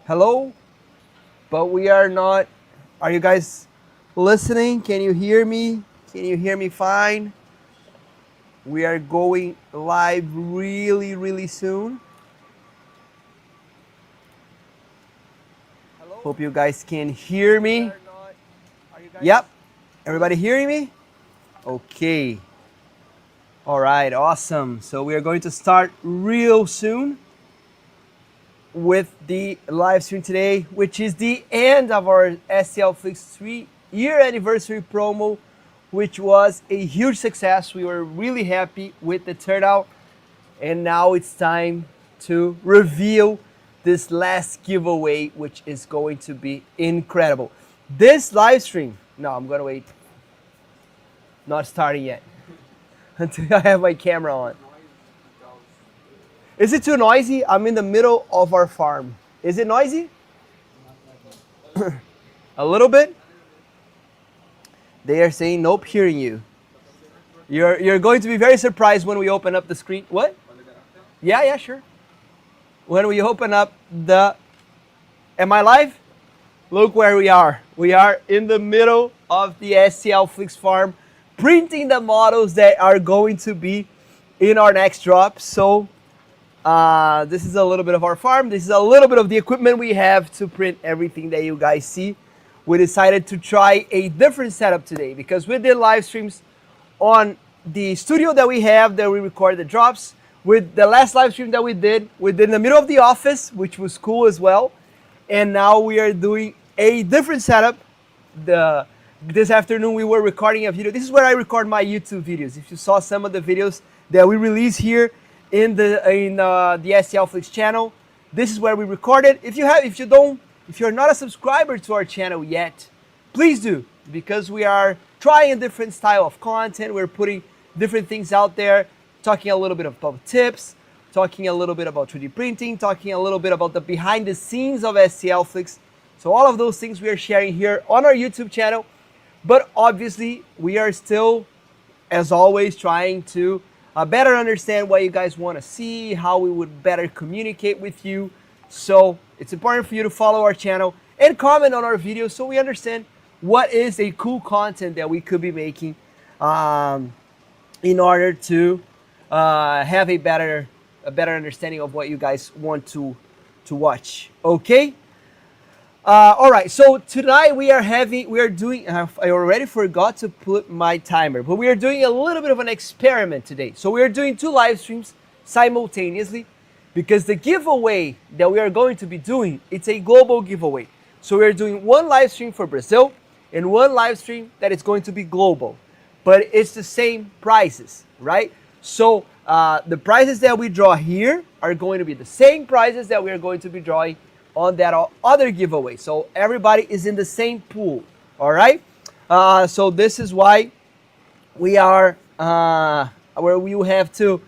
Hello? But we are not. Are you guys listening? Can you hear me? Can you hear me fine? We are going live really, really soon. Hope you guys can hear me. Yep. Everybody hearing me? Okay. All right, awesome. So we are going to start real soon with the live stream today, which is the end of our STLFLIX 3-year anniversary promo, which was a huge success. We were really happy with the turnout, and now it's time to reveal this last giveaway, which is going to be incredible. This live stream, no, I'm gonna wait. Not starting yet until I have my camera on. Is it too noisy? I'm in the middle of our farm. Is it noisy? A little bit? They are saying nope, hearing you. You're going to be very surprised when we open up the screen. What? Yeah, sure. When we open up the... Am I live? Look where we are. We are in the middle of the STLFLIX farm, printing the models that are going to be in our next drop. So this is a little bit of our farm. This is a little bit of the equipment we have to print everything that you guys see. We decided to try a different setup today because we did live streams on the studio that we have, that we record the drops. With the last live stream that we did in the middle of the office, which was cool as well. And now we are doing a different setup. This afternoon we were recording a video. This is where I record my YouTube videos. If you saw some of the videos that we release here in the STLFLIX channel, this is where we recorded. If you're not a subscriber to our channel yet, please do, because we are trying a different style of content. We're putting different things out there, talking a little bit about tips, talking a little bit about 3D printing, talking a little bit about the behind the scenes of STLFLIX. So all of those things we are sharing here on our YouTube channel. But obviously, we are still, as always, trying to better understand what you guys want to see, how we would better communicate with you. So it's important for you to follow our channel and comment on our videos so we understand what is a cool content that we could be making in order to have a better understanding of what you guys want to watch. Okay. All right. So tonight we are doing. I already forgot to put my timer, but we are doing a little bit of an experiment today. So we are doing 2 live streams simultaneously because the giveaway that we are going to be doing, it's a global giveaway. So we are doing 1 live stream for Brazil and 1 live stream that is going to be global, but it's the same prizes, right? So the prizes that we draw here are going to be the same prizes that we are going to be drawing on that other giveaway. So everybody is in the same pool, all right? So this is why we are, where we have to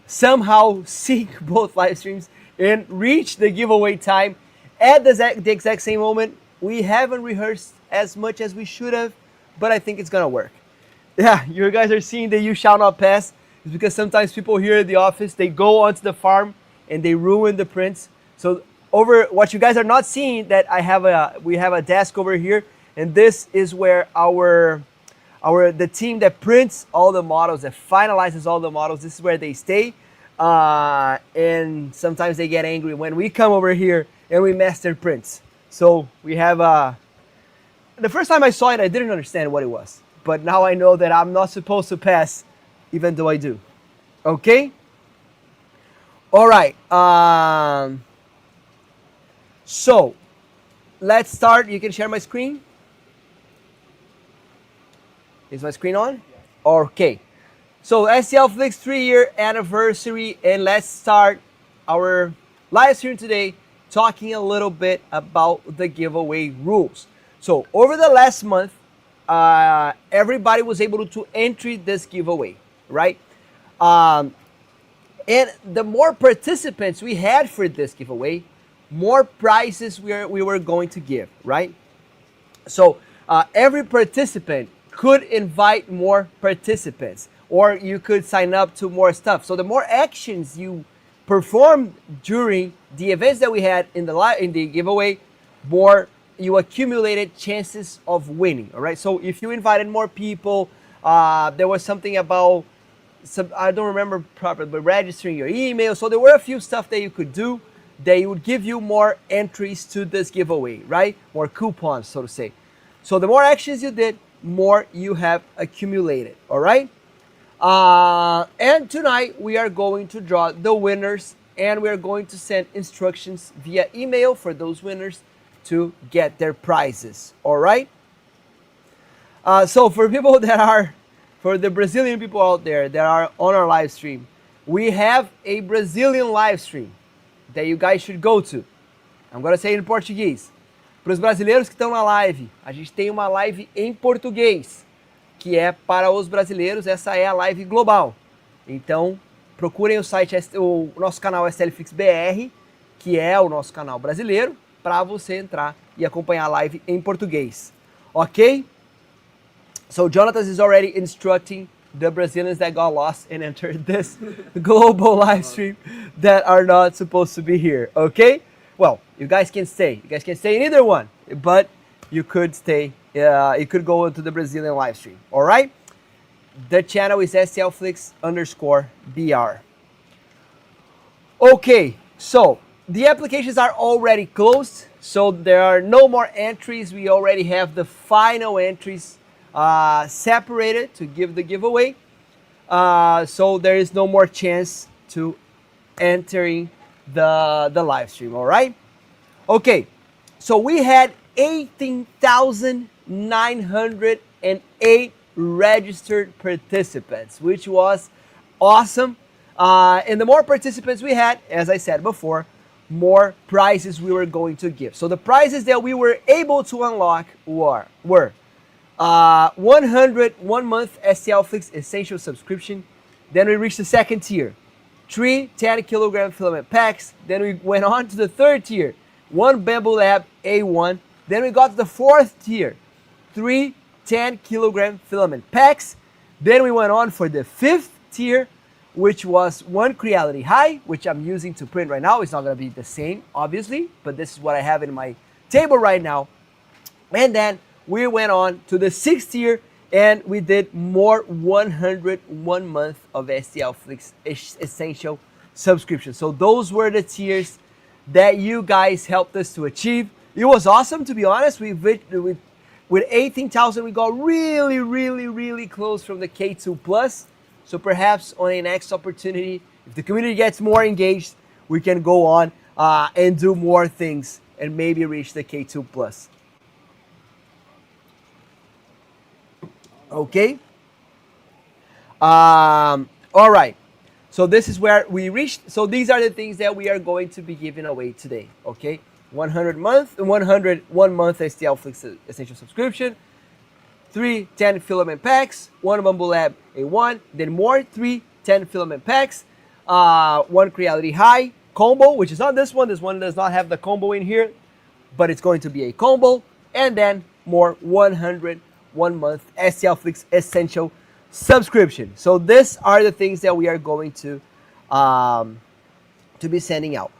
somehow sync both live streams and reach the giveaway time at the exact same moment. We haven't rehearsed as much as we should have, but I think it's gonna work. Yeah, you guys are seeing the "you shall not pass." It's because sometimes people here at the office, they go onto the farm and they ruin the prints. So over what you guys are not seeing, that we have a desk over here, and this is where the team that prints all the models, that finalizes all the models, this is where they stay. And sometimes they get angry when we come over here and we mess their prints. So we have the first time I saw it, I didn't understand what it was, but now I know that I'm not supposed to pass, even though I do. Okay? All right. So let's start. You can share my screen. Is my screen on? Okay. So STLFLIX 3-year anniversary, and let's start our live stream today talking a little bit about the giveaway rules. So over the last month, everybody was able to enter this giveaway, right? And the more participants we had for this giveaway, more prizes we were going to give, right? So every participant could invite more participants, or you could sign up to more stuff. So the more actions you perform during the events that we had in the giveaway, more you accumulated chances of winning. All right. So if you invited more people, there was something about I don't remember properly, but registering your email. So there were a few stuff that you could do that would give you more entries to this giveaway, right? More coupons, so to say. So the more actions you did, more you have accumulated. All right. And tonight we are going to draw the winners, and we are going to send instructions via email for those winners to get their prizes. All right. So for people that are, for the Brazilian people out there that are on our live stream, we have a Brazilian live stream that you guys should go to. I'm gonna say it in Portuguese. Para os brasileiros que estão na live, a gente tem uma live em português, que é para os brasileiros. Essa é a live global. Então, procurem o site, o nosso canal STLFLIX BR, que é o nosso canal brasileiro, para você entrar e acompanhar a live em português. Ok? So Jonathan is already instructing the Brazilians that got lost and entered this global live stream that are not supposed to be here. Okay? Well, you guys can stay. You guys can stay in either one, but you could stay. You could go to the Brazilian live stream. All right? The channel is STLFLIX_BR. Okay, so the applications are already closed, so there are no more entries. We already have the final entries separated to give the giveaway. So there is no more chance to entering the live stream. All right. Okay. So we had 18,908 registered participants, which was awesome. And the more participants we had, as I said before, more prizes we were going to give. So the prizes that we were able to unlock were 100 1-month STLFLIX Essential subscription. Then we reached the second tier, 3 10-kilogram filament packs. Then we went on to the third tier, 1 Bamboo Lab A1. Then we got to the fourth tier, 3 10-kilogram filament packs. Then we went on for the fifth tier, which was 1 Creality High, which I'm using to print right now. It's not going to be the same, obviously, but this is what I have in my table right now. And then we went on to the sixth tier, and we did more 100 1-month of STLFLIX Essential subscription. So those were the tiers that you guys helped us to achieve. It was awesome, to be honest. With 18,000, we got really, really, really close from the K2 Plus. So perhaps on a next opportunity, if the community gets more engaged, we can go on and do more things and maybe reach the K2 Plus. Okay. All right. So this is where we reached. So these are the things that we are going to be giving away today. Okay. 100 1-month STLFLIX Essential subscription, 3 10-filament packs, 1 Bamboo Lab A1, then more 3 10-filament packs, 1 Creality High combo, which is not this one. This one does not have the combo in here, but it's going to be a combo, and then more 100 1-month STLFLIX Essential subscription. So these are the things that we are going to be sending out.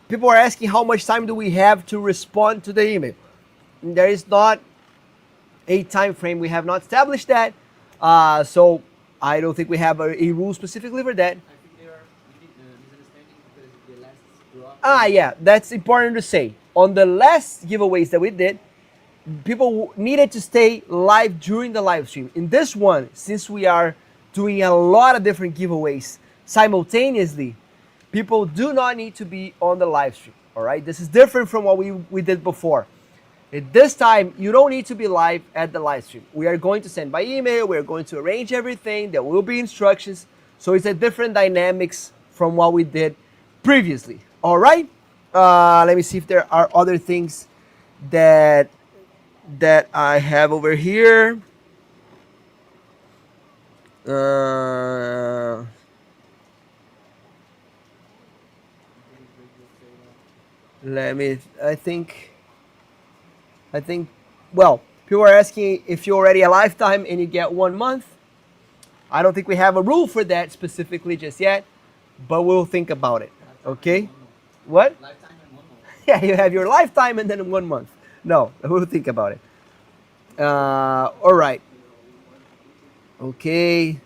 People are asking how much time do we have to respond to the email. There is not a time frame. We have not established that. So I don't think we have a rule specifically for that. I think there are misunderstandings because the last drop. Yeah, that's important to say. On the last giveaways that we did, people needed to stay live during the live stream. In this one, since we are doing a lot of different giveaways simultaneously, people do not need to be on the live stream. All right, this is different from what we did before. At this time, you don't need to be live at the live stream. We are going to send by email. We're going to arrange everything. There will be instructions. So it's a different dynamics from what we did previously. All right. Let me see if there are other things that I have over here. I think, well, people are asking if you're already a lifetime and you get 1 month. I don't think we have a rule for that specifically just yet, but we'll think about it. Lifetime Okay? and 1 month. What? Lifetime and 1 month. Yeah, you have your lifetime and then 1 month. No, we'll think about it. All right. Okay.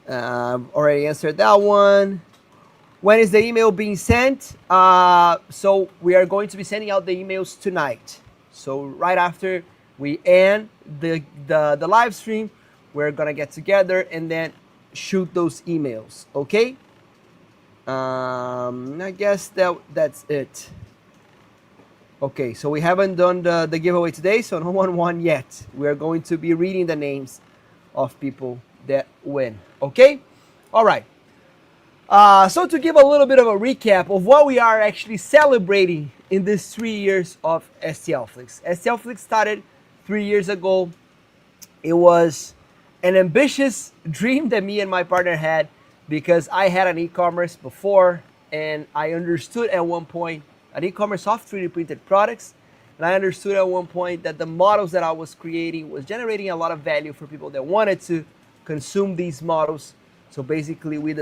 Already answered that one. When is the email being sent? So we are going to be sending out the emails tonight. So right after we end the live stream, we're gonna get together and then shoot those emails. Okay. I guess that's it. Okay, so we haven't done the giveaway today, so no one won yet. We are going to be reading the names of people that win. Okay? All right. So to give a little bit of a recap of what we are actually celebrating in these 3 years of STLFLIX. STLFLIX started 3 years ago. It was an ambitious dream that me and my partner had because I had an e-commerce before and I understood at one point an e-commerce of 3D printed products, and I understood at one point that the models that I was creating was generating a lot of value for people that wanted to consume these models. So basically we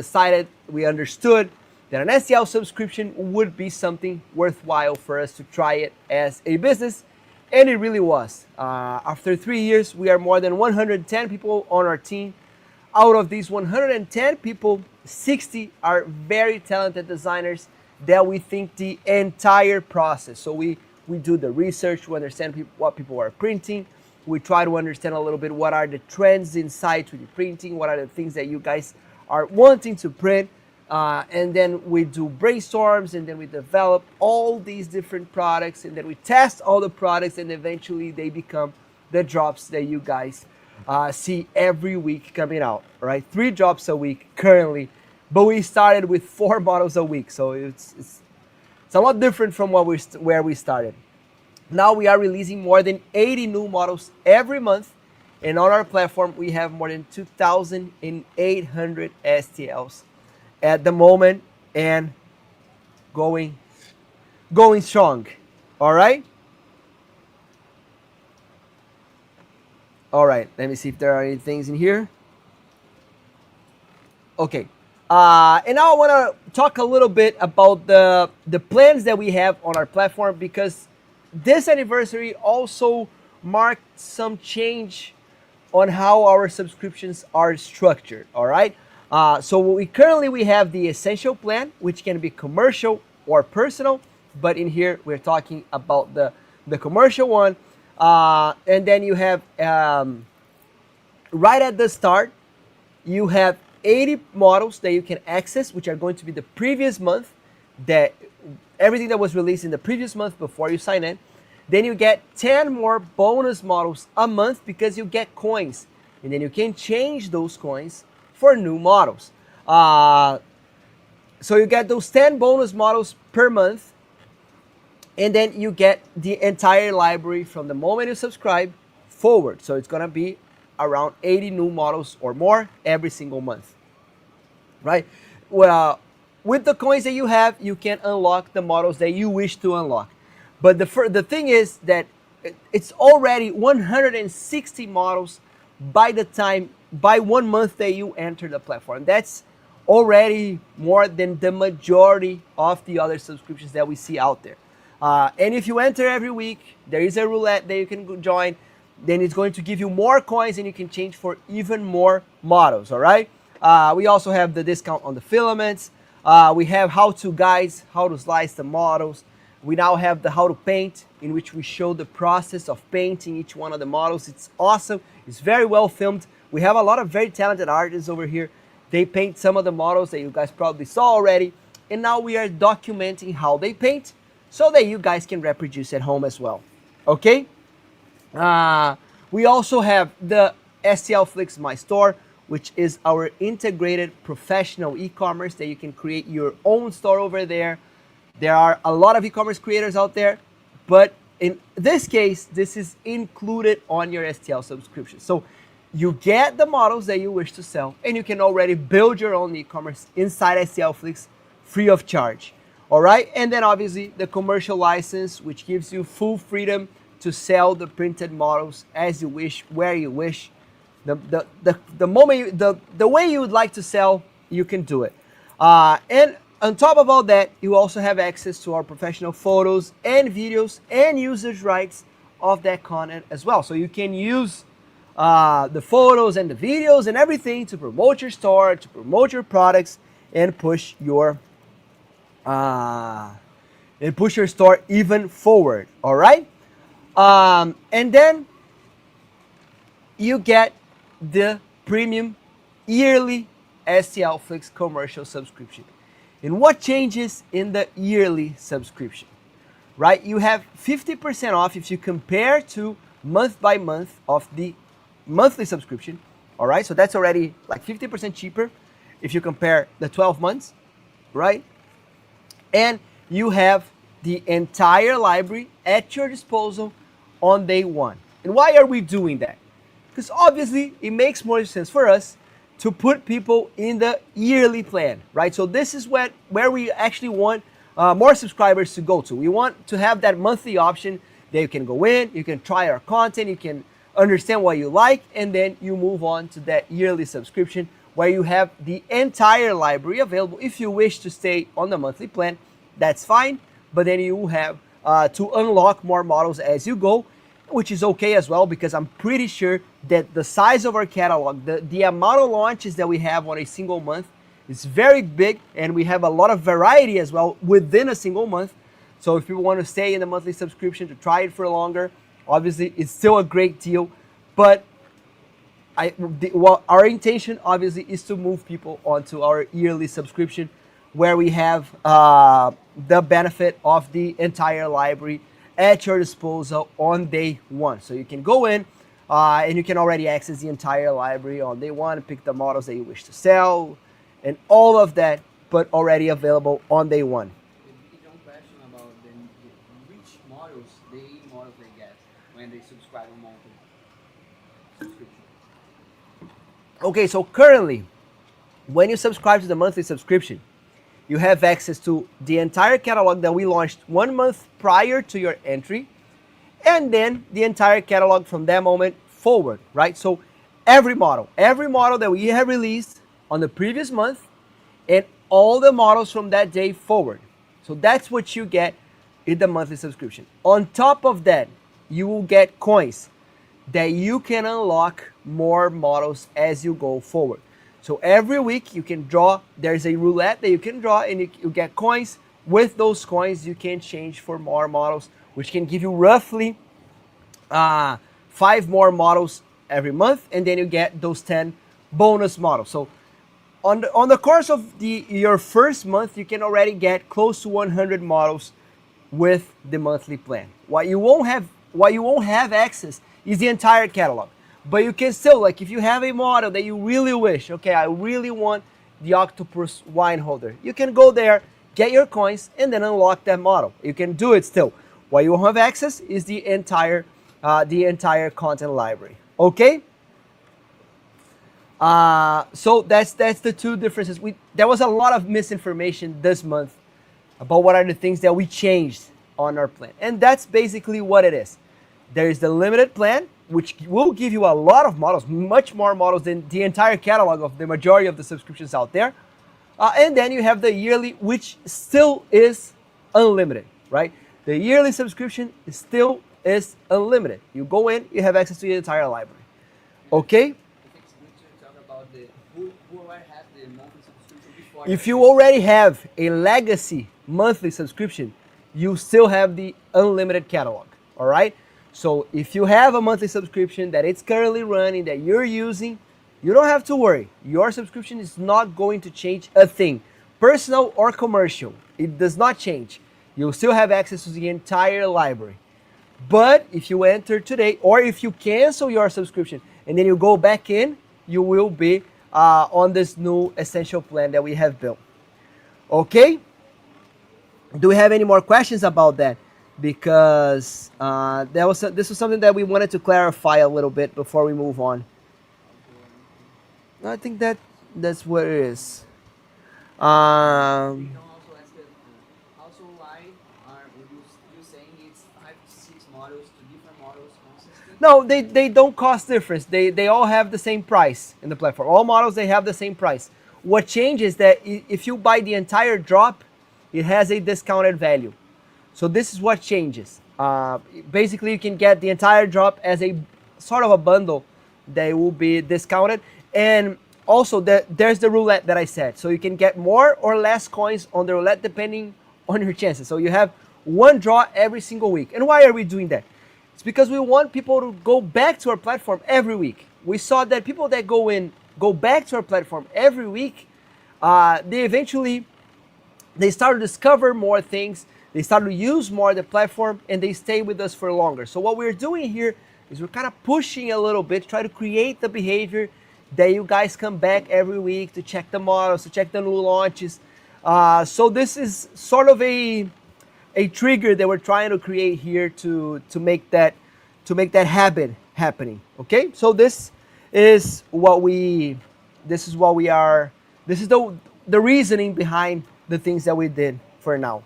understood that an STL subscription would be something worthwhile for us to try it as a business, and it really was. After 3 years, we are more than 110 people on our team. Out of these 110 people, 60 are very talented designers that we think the entire process. So we do the research to understand what people are printing. We try to understand a little bit what are the trends inside 3D printing, what are the things that you guys are wanting to print. And then we do brainstorms, and then we develop all these different products, and then we test all the products, and eventually they become the drops that you guys see every week coming out, right? 3 drops a week currently, but we started with 4 models a week, so it's a lot different from where we started. Now we are releasing more than 80 new models every month, and on our platform we have more than 2,800 STLs at the moment, and going strong. All right. All right. Let me see if there are any things in here. Okay. And now I want to talk a little bit about the plans that we have on our platform, because this anniversary also marked some change on how our subscriptions are structured. All right. So we have the essential plan, which can be commercial or personal, but in here we're talking about the commercial one. And then you have right at the start, you have 80 models that you can access, which are going to be the previous month, that everything that was released in the previous month before you sign in. Then you get 10 more bonus models a month because you get coins, and then you can change those coins for new models. So you get those 10 bonus models per month, and then you get the entire library from the moment you subscribe forward. So it's gonna be around 80 new models or more every single month, right? Well, with the coins that you have, you can unlock the models that you wish to unlock. But the thing is that it's already 160 models by 1 month that you enter the platform. That's already more than the majority of the other subscriptions that we see out there. And if you enter every week, there is a roulette that you can join. Then it's going to give you more coins, and you can change for even more models. All right. We also have the discount on the filaments. We have how-to guides, how to slice the models. We now have the how to paint, in which we show the process of painting each one of the models. It's awesome. It's very well filmed. We have a lot of very talented artists over here. They paint some of the models that you guys probably saw already. And now we are documenting how they paint so that you guys can reproduce at home as well. Okay? We also have the STLFLIX My Store, which is our integrated professional e-commerce that you can create your own store over there. There are a lot of e-commerce creators out there, but in this case, this is included on your STL subscription. So you get the models that you wish to sell, and you can already build your own e-commerce inside STLFLIX free of charge. All right, and then obviously the commercial license, which gives you full freedom to sell the printed models as you wish, where you wish. The way you would like to sell you can do it. And on top of all that, you also have access to our professional photos and videos and usage rights of that content as well. So you can use the photos and the videos and everything to promote your store, to promote your products, and push your store even forward. All right, and then you get the premium yearly STLFLIX commercial subscription. And what changes in the yearly subscription? Right, you have 50% off if you compare to month by month of the monthly subscription. All right, so that's already like 50% cheaper if you compare the 12 months, right? And you have the entire library at your disposal on day one. And why are we doing that? Because obviously it makes more sense for us to put people in the yearly plan, right? So this is where we actually want more subscribers to go to. We want to have that monthly option that you can go in, you can try our content, you can understand what you like, and then you move on to that yearly subscription where you have the entire library available. If you wish to stay on the monthly plan, that's fine, but then you will have to unlock more models as you go, which is okay as well, because I'm pretty sure that the size of our catalog, the amount of launches that we have on a single month is very big, and we have a lot of variety as well within a single month. So if people want to stay in the monthly subscription to try it for longer, obviously it's still a great deal, but our intention obviously is to move people onto our yearly subscription where we have the benefit of the entire library at your disposal on day one. So you can go in and you can already access the entire library on day one, pick the models that you wish to sell and all of that, but already available on day one. A big question about which models they get when they subscribe a monthly subscription. Okay, so currently, when you subscribe to the monthly subscription, you have access to the entire catalog that we launched 1 month prior to your entry, and then the entire catalog from that moment forward, right? So every model that we have released on the previous month, and all the models from that day forward. So that's what you get in the monthly subscription. On top of that, you will get coins that you can unlock more models as you go forward. So every week you can draw, there's a roulette that you can draw, and you get coins. With those coins, you can change for more models, which can give you roughly 5 more models every month, and then you get those 10 bonus models. So on the course of your first month, you can already get close to 100 models with the monthly plan. What you won't have access is the entire catalog. But you can still, like if you have a model that you really wish, okay, I really want the octopus wine holder, you can go there, get your coins, and then unlock that model. You can do it still. What you won't have access is the entire content library. Okay? So that's the two differences. There was a lot of misinformation this month about what are the things that we changed on our plan. And that's basically what it is. There is the limited plan, which will give you a lot of models, much more models than the entire catalog of the majority of the subscriptions out there. And then you have the yearly, which still is unlimited, right? The yearly subscription still is unlimited. You go in, you have access to the entire library. Okay? I think it's good to talk about who already has the monthly subscription before. If you already have a legacy monthly subscription, you still have the unlimited catalog, all right? So if you have a monthly subscription that it's currently running, that you're using, you don't have to worry. Your subscription is not going to change a thing. Personal or commercial, it does not change. You'll still have access to the entire library. But if you enter today, or if you cancel your subscription and then you go back in, you will be on this new essential plan that we have built. Okay? Do we have any more questions about that? Because this was something that we wanted to clarify a little bit before we move on. I think that's what it is. We can also ask also why are you saying it's 5 to 6 models to different models consistently? No, they don't cost difference. They all have the same price in the platform. All models, they have the same price. What changes that if you buy the entire drop, it has a discounted value. So this is what changes. Basically, you can get the entire drop as a sort of a bundle that will be discounted. And also, there's the roulette that I said. So you can get more or less coins on the roulette depending on your chances. So you have one draw every single week. And why are we doing that? It's because we want people to go back to our platform every week. We saw that people that go back to our platform every week, they start to discover more things, they start to use more the platform, and they stay with us for longer. So what we're doing here is we're kind of pushing a little bit, try to create the behavior that you guys come back every week to check the models, to check the new launches. So this is sort of a trigger that we're trying to create here to make that habit happening. Okay, so this is the reasoning behind the things that we did for now.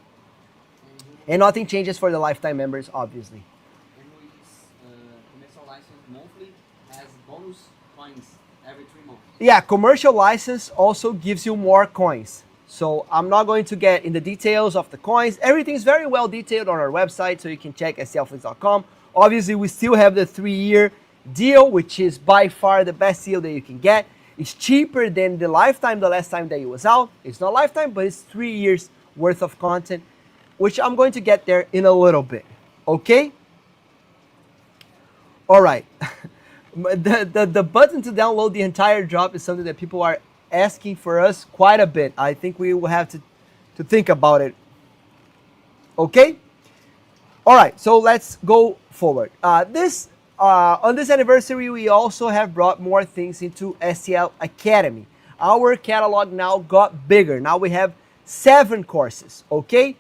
And nothing changes for the lifetime members, obviously. And with commercial license monthly has bonus coins every 3 months. Yeah, commercial license also gives you more coins. So I'm not going to get in the details of the coins. Everything's very well detailed on our website, so you can check STLFLIX.com. Obviously, we still have the 3-year deal, which is by far the best deal that you can get. It's cheaper than the lifetime, the last time that it was out. It's not lifetime, but it's 3 years worth of content, which I'm going to get there in a little bit. Okay? All right. The button to download the entire drop is something that people are asking for us quite a bit. I think we will have to think about it. Okay? All right, so let's go forward. On this anniversary, we also have brought more things into STL Academy. Our catalog now got bigger. Now we have 7 courses, okay?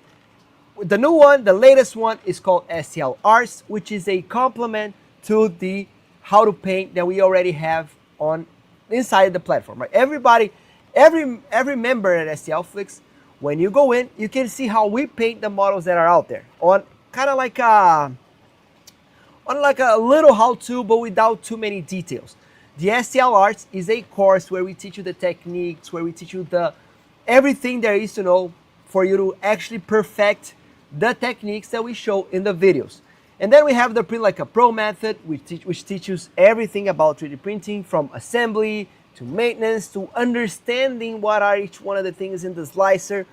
The new one, the latest one, is called STL Arts, which is a complement to the how to paint that we already have on inside the platform, right? Every member at STLFLIX, when you go in, you can see how we paint the models that are out there on kind of like a little how-to, but without too many details. The STL Arts is a course where we teach you the techniques, where we teach you everything there is to know for you to actually perfect the techniques that we show in the videos. And then we have the Print Like a Pro method, which teaches everything about 3D printing, from assembly to maintenance to understanding what are each one of the things in the slicer.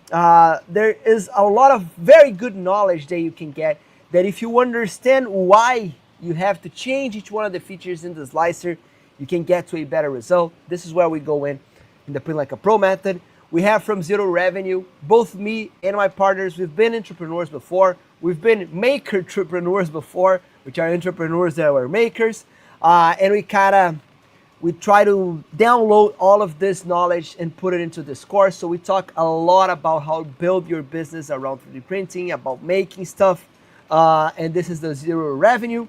There is a lot of very good knowledge that you can get, that if you understand why you have to change each one of the features in the slicer, you can get to a better result. This is where we go in the Print Like a Pro method. We have From Zero Revenue. Both me and my partners, we've been entrepreneurs before. We've been maker-entrepreneurs before, which are entrepreneurs that were makers. And we try to download all of this knowledge and put it into this course. So we talk a lot about how to build your business around 3D printing, about making stuff. And this is the Zero Revenue.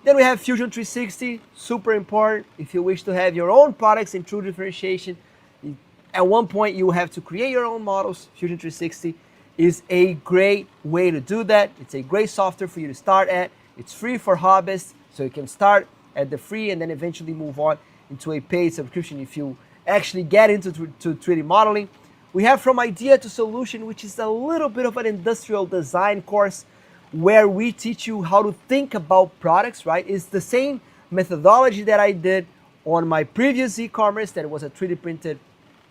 Then we have Fusion 360, super important. If you wish to have your own products in true differentiation, at one point you will have to create your own models. Fusion 360 is a great way to do that. It's a great software for you to start at. It's free for hobbyists, so you can start at the free and then eventually move on into a paid subscription if you actually get into 3D modeling. We have From Idea to Solution, which is a little bit of an industrial design course where we teach you how to think about products, right? It's the same methodology that I did on my previous e-commerce, that was a 3D printed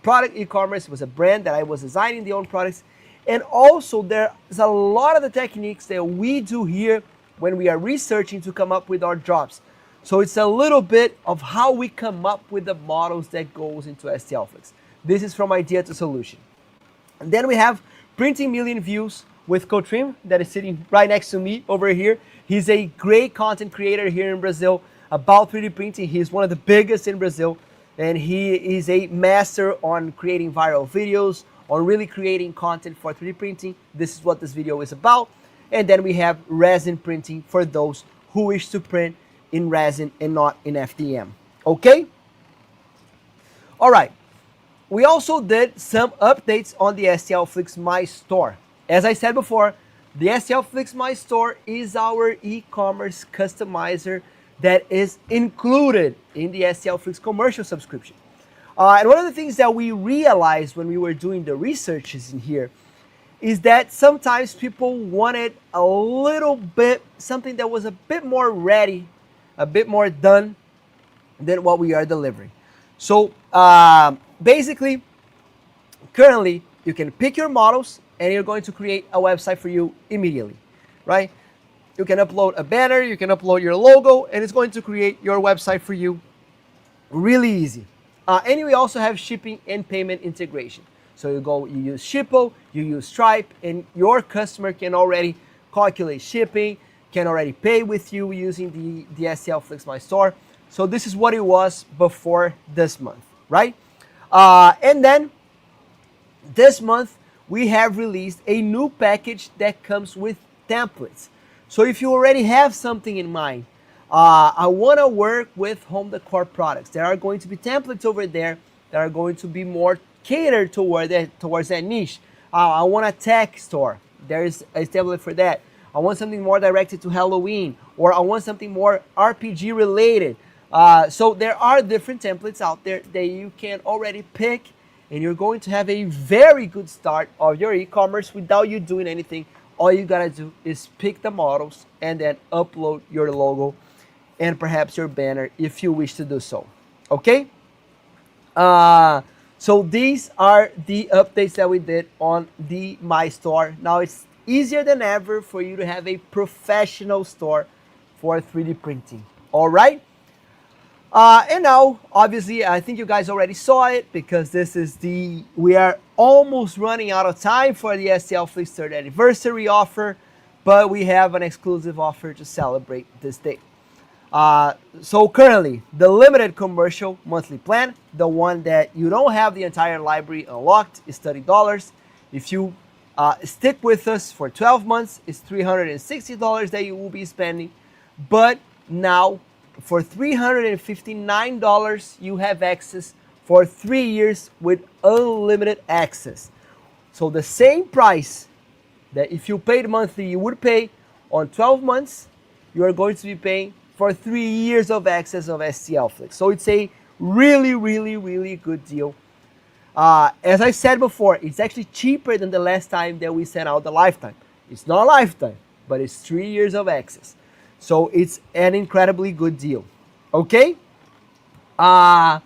product e-commerce. It was a brand that I was designing the own products. And also there's a lot of the techniques that we do here when we are researching to come up with our drops. So it's a little bit of how we come up with the models that goes into STLFLIX. This is From Idea to Solution. And then we have Printing Million Views with Cotrim, that is sitting right next to me over here. He's a great content creator here in Brazil about 3D printing. He's one of the biggest in Brazil, and he is a master on creating viral videos, on really creating content for 3D printing. This is what this video is about. And then we have resin printing for those who wish to print in resin and not in FDM. Okay? All right. We also did some updates on the STLFLIX My Store. As I said before, the STLFLIX My Store is our e-commerce customizer that is included in the STLFLIX commercial subscription. And one of the things that we realized when we were doing the researches in here is that sometimes people wanted a little bit, something that was a bit more ready, a bit more done than what we are delivering. So basically, currently, you can pick your models and you're going to create a website for you immediately, right? You can upload a banner, you can upload your logo, and it's going to create your website for you really easy. And we also have shipping and payment integration. So you use Shippo, you use Stripe, and your customer can already calculate shipping, can already pay with you using the STLFLIX My Store. So this is what it was before this month, right? And then this month, we have released a new package that comes with templates. So if you already have something in mind, I want to work with home decor products. There are going to be templates over there that are going to be more catered towards that niche. I want a tech store. There's a template for that. I want something more directed to Halloween, or I want something more RPG related. So there are different templates out there that you can already pick, and you're going to have a very good start of your e-commerce without you doing anything. All you gotta do is pick the models and then upload your logo and perhaps your banner if you wish to do so. Okay? So these are the updates that we did on the My Store. Now it's easier than ever for you to have a professional store for 3D printing. All right? And now, obviously, I think you guys already saw it because we are almost running out of time for the STLFLIX 3rd anniversary offer, but we have an exclusive offer to celebrate this day. So currently, the limited commercial monthly plan, the one that you don't have the entire library unlocked, is $30. If you stick with us for 12 months, it's $360 that you will be spending. But now, for $359, you have access for 3 years with unlimited access. So the same price that if you paid monthly, you would pay on 12 months, you are going to be paying for 3 years of access of STLFLIX. So it's a really, really, really good deal. As I said before, it's actually cheaper than the last time that we sent out the lifetime. It's not a lifetime, but it's 3 years of access. So it's an incredibly good deal. Okay? And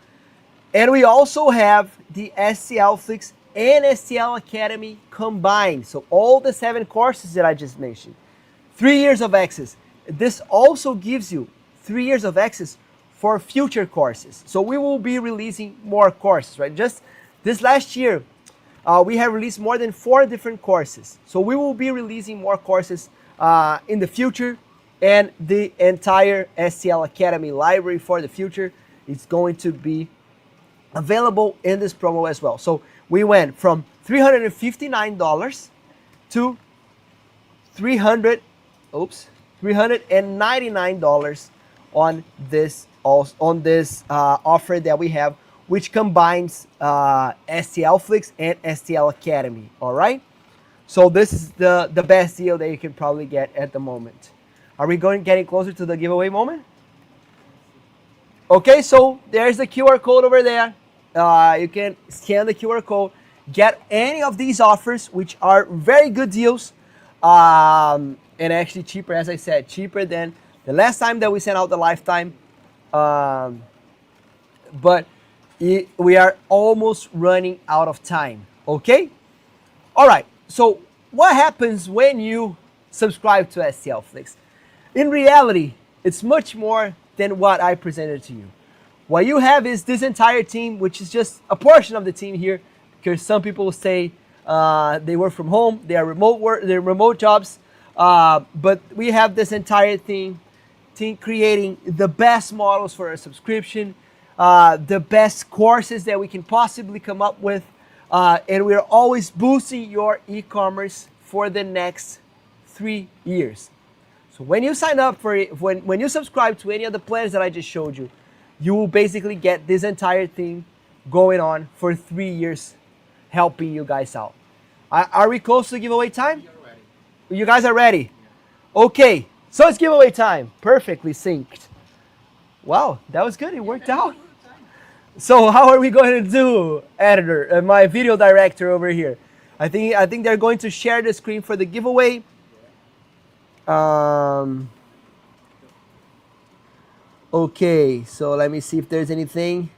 we also have the STLFLIX and STL Academy combined. So all the 7 courses that I just mentioned. 3 years of access. This also gives you 3 years of access for future courses. So we will be releasing more courses, right? Just this last year, we have released more than 4 different courses. So we will be releasing more courses in the future. And the entire STL Academy library for the future is going to be available in this promo as well. So we went from $359 to $399 on this offer that we have, which combines STLFLIX and STL Academy. All right. So this is the best deal that you can probably get at the moment. Are we getting closer to the giveaway moment? Okay, so there's the QR code over there. You can scan the QR code, get any of these offers, which are very good deals, and actually cheaper, as I said, cheaper than the last time that we sent out the lifetime. But we are almost running out of time. Okay? All right. So what happens when you subscribe to STLFLIX? In reality, it's much more than what I presented to you. What you have is this entire team, which is just a portion of the team here, because some people say they work from home, they are they're remote jobs, but we have this entire team creating the best models for a subscription, the best courses that we can possibly come up with, and we're always boosting your e-commerce for the next 3 years. So when you sign up for it, when you subscribe to any of the plans that I just showed you, you will basically get this entire thing going on for 3 years, helping you guys out. Are we close to giveaway time? You're ready. You guys are ready? Okay, so it's giveaway time. Perfectly synced. Wow, that was good. It worked out. So how are we going to do, editor, my video director over here? I think they're going to share the screen for the giveaway. Okay, so let me see if there's anything.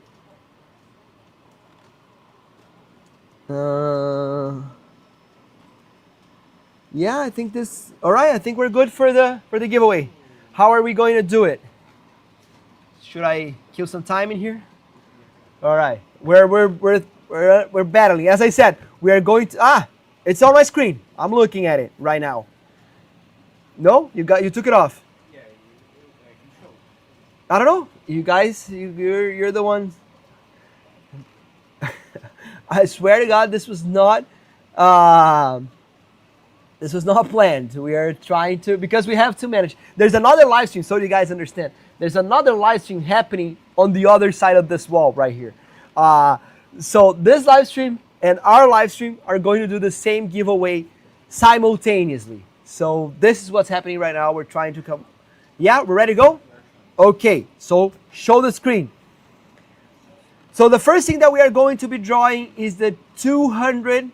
Yeah, I think this. All right, I think we're good for the giveaway. How are we going to do it? Should I kill some time in here? All right, we're battling. As I said, we are going to. It's on my screen. I'm looking at it right now. No, you took it off. I don't know. You guys, you're the ones. I swear to God, this was not planned. We are trying to, because we have to manage. There's another live stream, so you guys understand. There's another live stream happening on the other side of this wall right here. So this live stream and our live stream are going to do the same giveaway simultaneously. So this is what's happening right now. We're trying to come. Yeah, we're ready to go? Okay, so show the screen. So the first thing that we are going to be drawing is the 200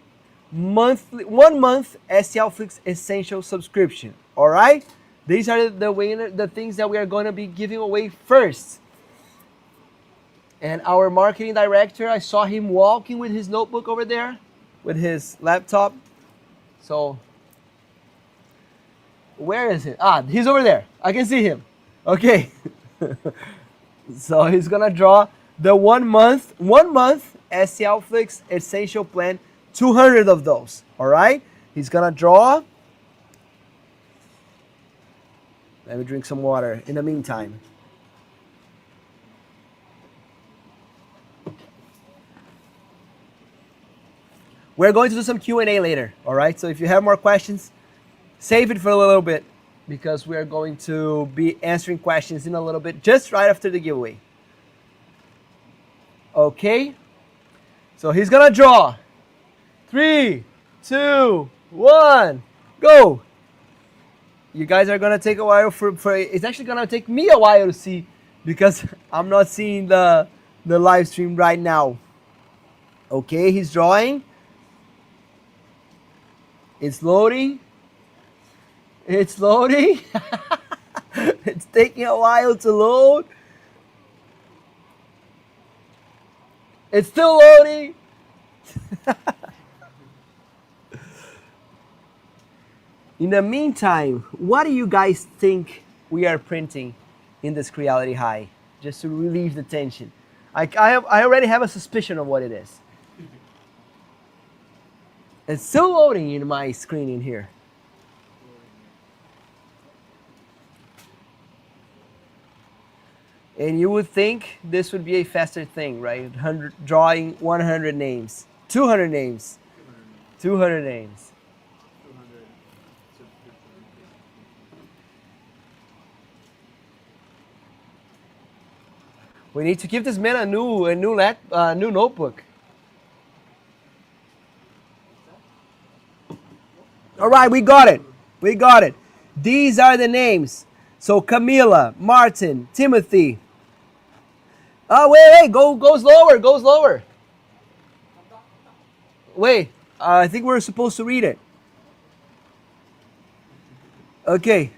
monthly 1 month STLFLIX Essential subscription. All right, these are the things that we are going to be giving away first. And our marketing director, I saw him walking with his notebook over there, with his laptop. So where is he? He's over there. I can see him. Okay. So he's gonna draw the 1 month STLFLIX Essential Plan, 200 of those. All right, he's gonna draw. Let me drink some water in the meantime. We're going to do some Q&A later. All right, so if you have more questions, save it for a little bit, because we are going to be answering questions in a little bit, just right after the giveaway. Okay, so he's gonna draw. 3, 2, 1, go. You guys are gonna take a while for it's actually gonna take me a while to see, because I'm not seeing the live stream right now. Okay, he's drawing. It's loading. It's loading. It's taking a while to load. It's still loading. In the meantime, what do you guys think we are printing in this Creality High? Just to relieve the tension. I already have a suspicion of what it is. It's still loading in my screen in here. And you would think this would be a faster thing, right? Drawing 100 names. 200 names. 200 names. We need to give this man a new notebook. All right, we got it. We got it. These are the names. So Camila, Martin, Timothy. Oh, wait, go slower, go slower. Wait, I think we're supposed to read it. Okay.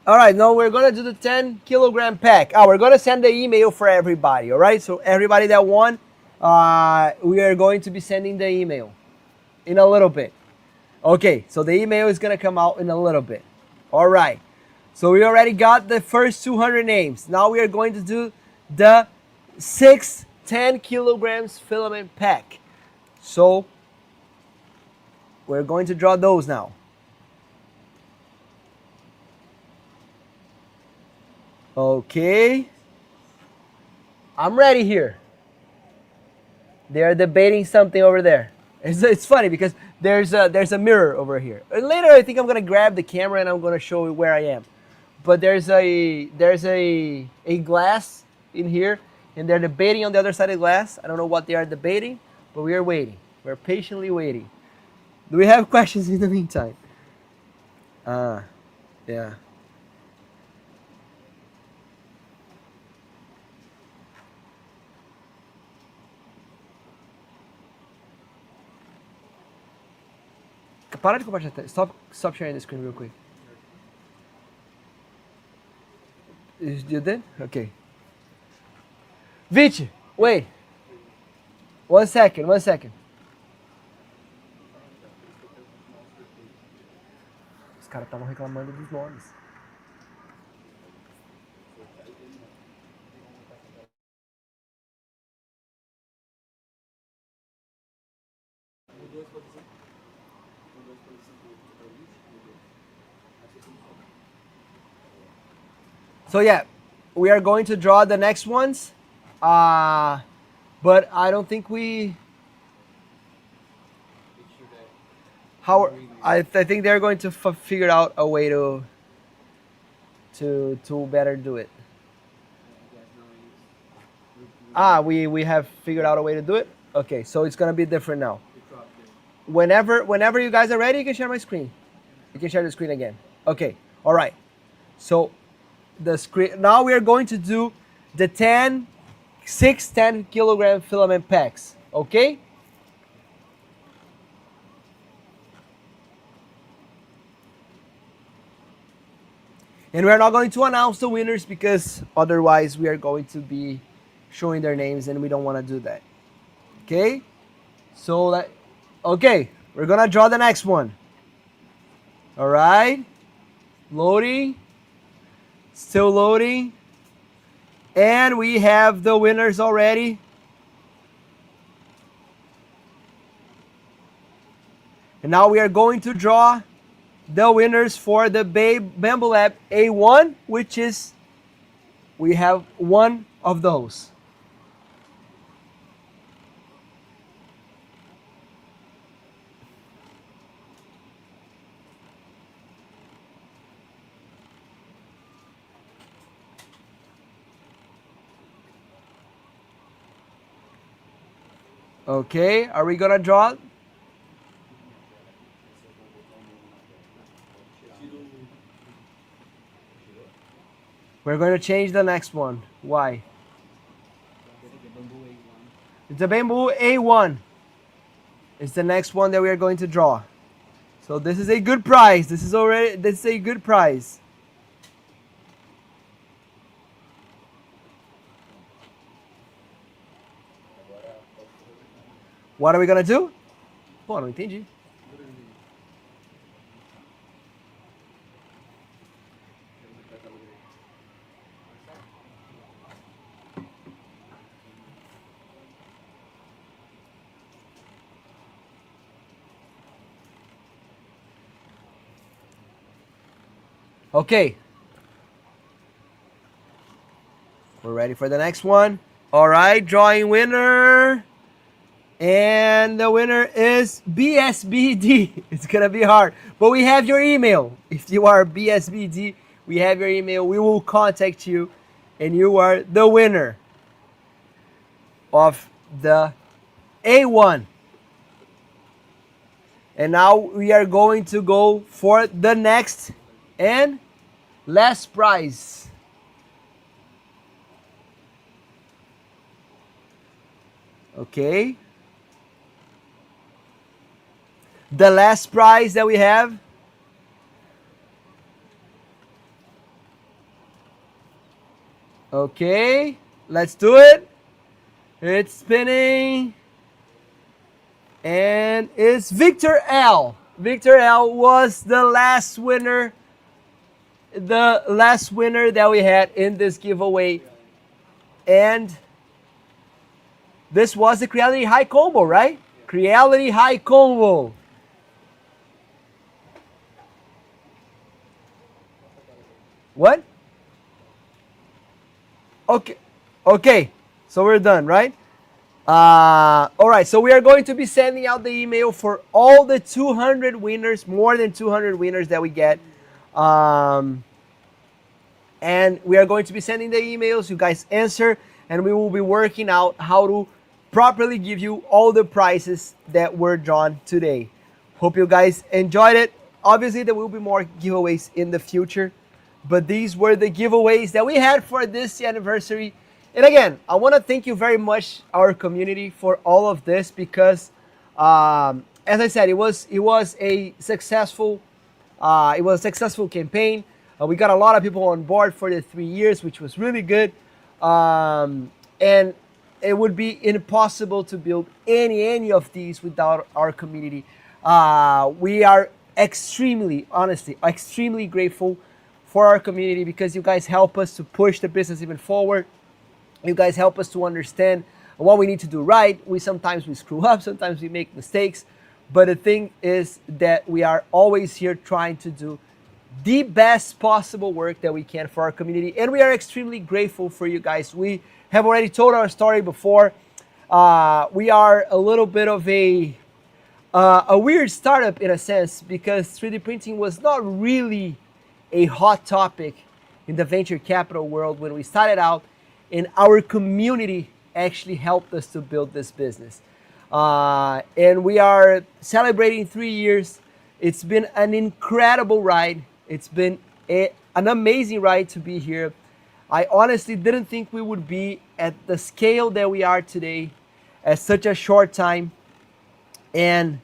All right, now we're going to do the 10 kilogram pack. We're going to send the email for everybody, all right? So everybody that won, we are going to be sending the email in a little bit. Okay, so the email is going to come out in a little bit. All right, so we already got the first 200 names. Now we are going to do the 10 kilograms filament pack. So we're going to draw those now. Okay, I'm ready here. They are debating something over there. It's funny because there's a mirror over here. And later I think I'm gonna grab the camera and I'm gonna show you where I am. But there's a glass in here, and they're debating on the other side of the glass. I don't know what they are debating, but we are waiting. We're patiently waiting. Do we have questions in the meantime? Yeah. Para de compartilhar. Stop sharing the screen real quick. You did? Okay. Vich, wait. 1 second, 1 second. Os caras estavam reclamando dos nomes. So yeah, we are going to draw the next ones, but I don't think we. How I think they're going to figure out a way to better do it. We have figured out a way to do it. Okay, so it's gonna be different now. Whenever you guys are ready, you can share my screen. You can share the screen again. Okay, all right. So the screen now we are going to do the 10 kilogram filament packs. Okay. And we're not going to announce the winners because otherwise we are going to be showing their names and we don't want to do that. Okay? So okay, we're gonna draw the next one. All right. Loading. Still loading. And we have the winners already. And now we are going to draw the winners for the Bamboo Lab A1, which is, we have one of those. Okay, are we gonna draw? We're going to change the next one. Why? It's a Bamboo A1. It's the next one that we are going to draw. So this is a good prize. This is a good prize. What are we gonna do? Pô, não entendi. Okay. We're ready for the next one. All right, drawing winner. And the winner is BSBD. It's going to be hard. But we have your email. If you are BSBD, we have your email. We will contact you. And you are the winner of the A1. And now we are going to go for the next and last prize. Okay. The last prize that we have. Okay, let's do it. It's spinning. And it's Victor L. Victor L was the last winner. The last winner that we had in this giveaway. And this was the Creality High Combo, right? Creality High Combo. What? Okay, so we're done, right? All right, so we are going to be sending out the email for all the 200 winners, more than 200 winners that we get. And we are going to be sending the emails. You guys answer, and we will be working out how to properly give you all the prizes that were drawn today. Hope you guys enjoyed it. Obviously, there will be more giveaways in the future. But these were the giveaways that we had for this anniversary. And again, I want to thank you very much, our community, for all of this, because as I said, it was a successful campaign. We got a lot of people on board for the 3 years, which was really good. And it would be impossible to build any of these without our community. We are extremely, honestly, extremely grateful for our community because you guys help us to push the business even forward. You guys help us to understand what we need to do right. Sometimes we screw up, sometimes we make mistakes, but the thing is that we are always here trying to do the best possible work that we can for our community, and we are extremely grateful for you guys. We have already told our story before. We are a little bit of a weird startup in a sense because 3D printing was not really a hot topic in the venture capital world when we started out, and our community actually helped us to build this business. And we are celebrating 3 years. It's been an incredible ride. It's been an amazing ride to be here. I honestly didn't think we would be at the scale that we are today at such a short time. And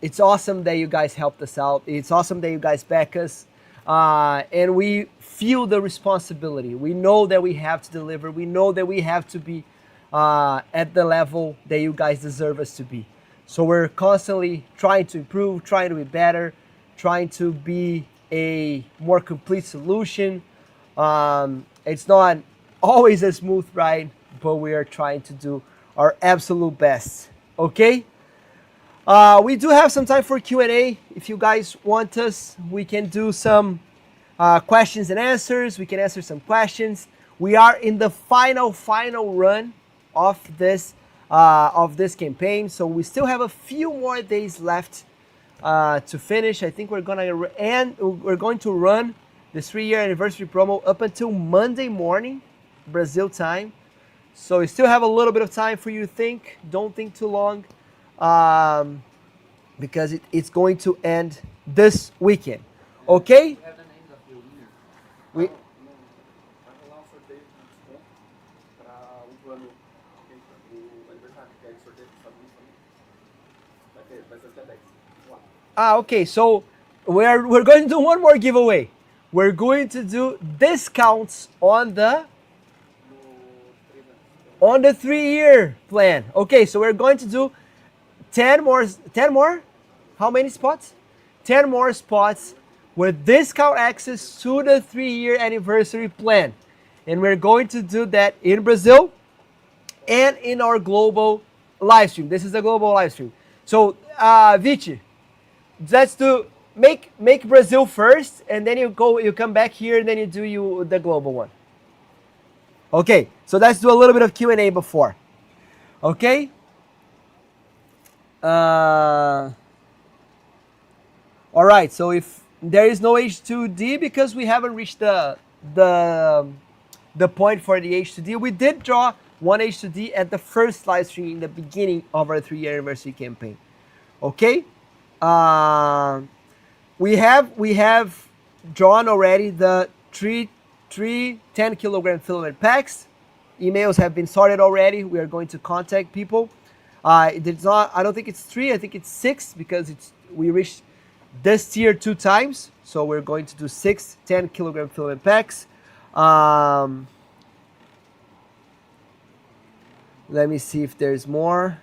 it's awesome that you guys helped us out. It's awesome that you guys back us. And we feel the responsibility. We know that we have to deliver. We know that we have to be at the level that you guys deserve us to be. So we're constantly trying to improve, trying to be better, trying to be a more complete solution. It's not always a smooth ride, but we are trying to do our absolute best. Okay? We do have some time for Q&A. If you guys want us, we can do some questions and answers. We can answer some questions. We are in the final run of this campaign, so we still have a few more days left to finish. I think we're going to run the 3-year anniversary promo up until Monday morning, Brazil time. So we still have a little bit of time for you to think. Don't think too long, because it's going to end this weekend. Okay? You have the names of the winner. We, Vai rolar um sorteio de desconto para o plano, ok? O aniversário, que é sorteio dos Estados Unidos também. Vai ser até 10. Vamos lá. okay, so we're going to do one more giveaway. We're going to do discounts on the No 3 anos. 3-year plan. Okay, so we're going to do 10 more? How many spots? 10 more spots with discount access to the 3-year anniversary plan. And we're going to do that in Brazil and in our global live stream. This is the global live stream. So, Vici, let's do make Brazil first, and then you come back here, and then you do the global one. Okay, so let's do a little bit of Q&A before. Okay? All right, so if there is no H2D because we haven't reached the point for the H2D, we did draw one H2D at the first live stream in the beginning of our 3-year anniversary campaign. Okay? We have drawn already the three 10-kilogram filament packs. Emails have been sorted already. We are going to contact people. It's not. I don't think it's 3. I think it's 6 because we reached this tier 2 times. So we're going to do 6 10-kilogram filament packs. Let me see if there's more.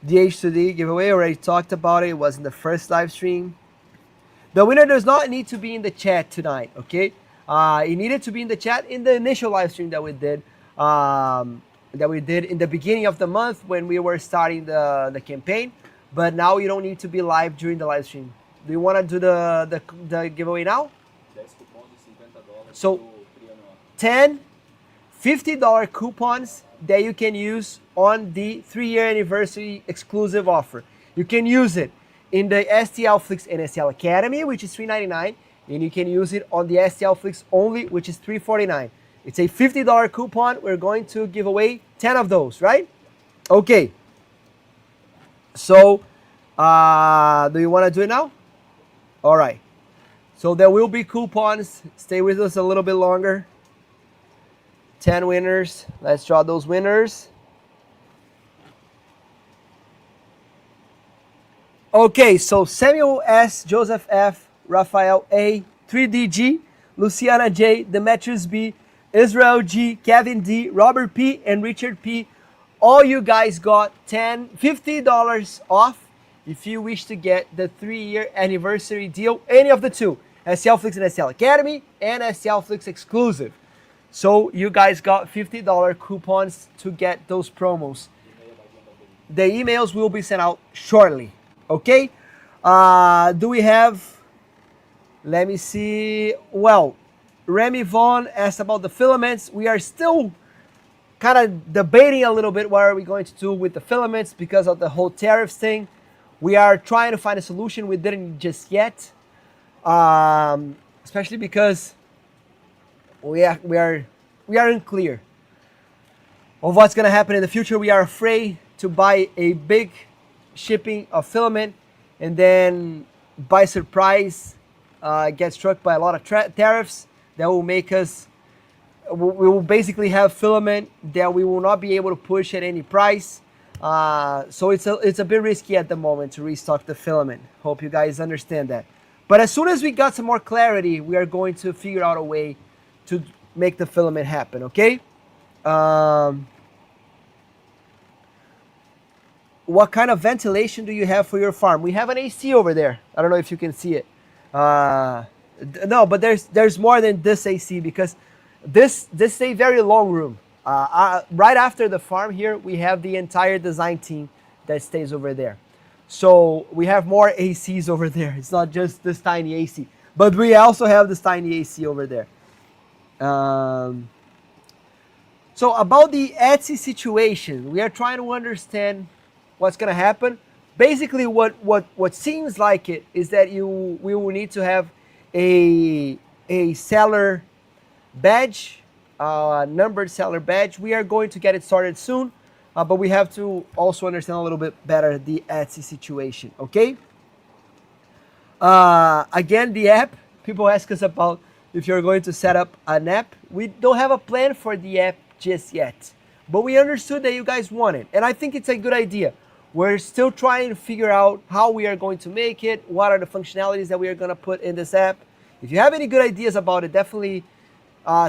The H2D giveaway, already talked about it. It was in the first live stream. The winner does not need to be in the chat tonight, okay? It needed to be in the chat in the initial live stream that we did in the beginning of the month when we were starting the campaign. But now you don't need to be live during the live stream. Do you want to do the giveaway now? 10 cupons de $50 So, pro trianual. 10 $50 coupons that you can use on the 3-year anniversary exclusive offer. You can use it in the STLFLIX and STL Academy, which is $3.99, and you can use it on the STLFLIX only, which is $3.49. It's a $50 coupon. We're going to give away 10 of those, right? Okay. So, do you want to do it now? All right. So there will be coupons. Stay with us a little bit longer. 10 winners. Let's draw those winners. Okay, so Samuel S, Joseph F, Rafael A, 3DG, Luciana J, Demetrius B, Israel G, Kevin D, Robert P, and Richard P. All you guys got $50 off if you wish to get the 3-year anniversary deal, any of the two, STLFLIX and STL Academy, and STLFLIX exclusive. So you guys got $50 coupons to get those promos. The emails will be sent out shortly. Okay, do we have, let me see, well, Remy Vaughn asked about the filaments. We are still kind of debating a little bit what are we going to do with the filaments because of the whole tariffs thing. We are trying to find a solution. We didn't just yet, especially because we are unclear of what's going to happen in the future. We are afraid to buy a big shipping of filament and then by surprise get struck by a lot of tariffs that will make us, we will basically have filament that we will not be able to push at any price. So it's a bit risky at the moment to restock the filament. Hope you guys understand that. But as soon as we got some more clarity, we are going to figure out a way to make the filament happen, okay? What kind of ventilation do you have for your farm? We have an AC over there. I don't know if you can see it. No, but there's more than this AC because this is a very long room. Right after the farm here, we have the entire design team that stays over there. So we have more ACs over there. It's not just this tiny AC, but we also have this tiny AC over there. So about the Etsy situation, we are trying to understand what's going to happen. Basically, what seems like it is that we will need to have a seller badge, numbered seller badge. We are going to get it started soon, but we have to also understand a little bit better the Etsy situation, okay? Again, the app, people ask us about if you're going to set up an app. We don't have a plan for the app just yet, but we understood that you guys want it, and I think it's a good idea. We're still trying to figure out how we are going to make it, what are the functionalities that we are going to put in this app. If you have any good ideas about it, definitely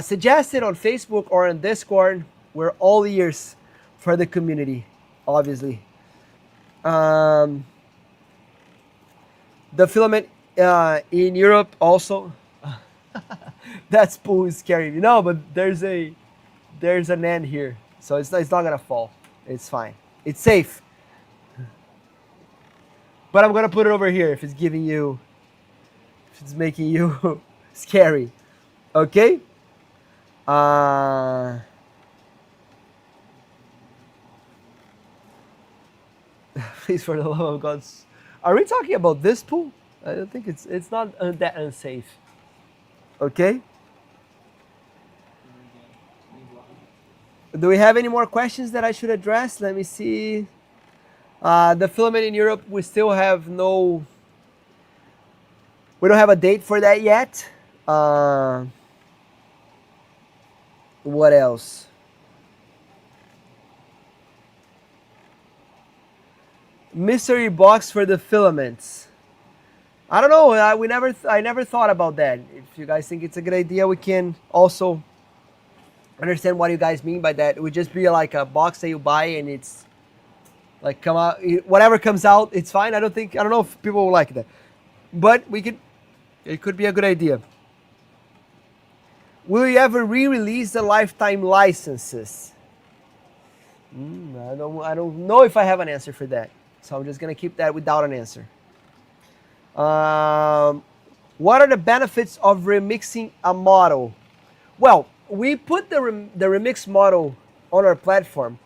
suggest it on Facebook or on Discord. We're all ears for the community, obviously. The filament in Europe also. That spool is scary. No, but there's an end here, so it's not gonna fall. It's fine. It's safe. But I'm gonna put it over here if it's making you scary. Okay? Please, for the love of God. Are we talking about this pool? I don't think it's not that unsafe. Okay? Do we have any more questions that I should address? Let me see. The filament in Europe, we still have we don't have a date for that yet. What else? Mystery box for the filaments. I don't know. I never thought about that. If you guys think it's a good idea, we can also understand what you guys mean by that. It would just be like a box that you buy and it's like come out, whatever comes out, it's fine. I don't know if people will like that, but it could be a good idea. Will you ever re-release the lifetime licenses? I don't know if I have an answer for that, so I'm just gonna keep that without an answer. What are the benefits of remixing a model? Well, we put the remix model on our platform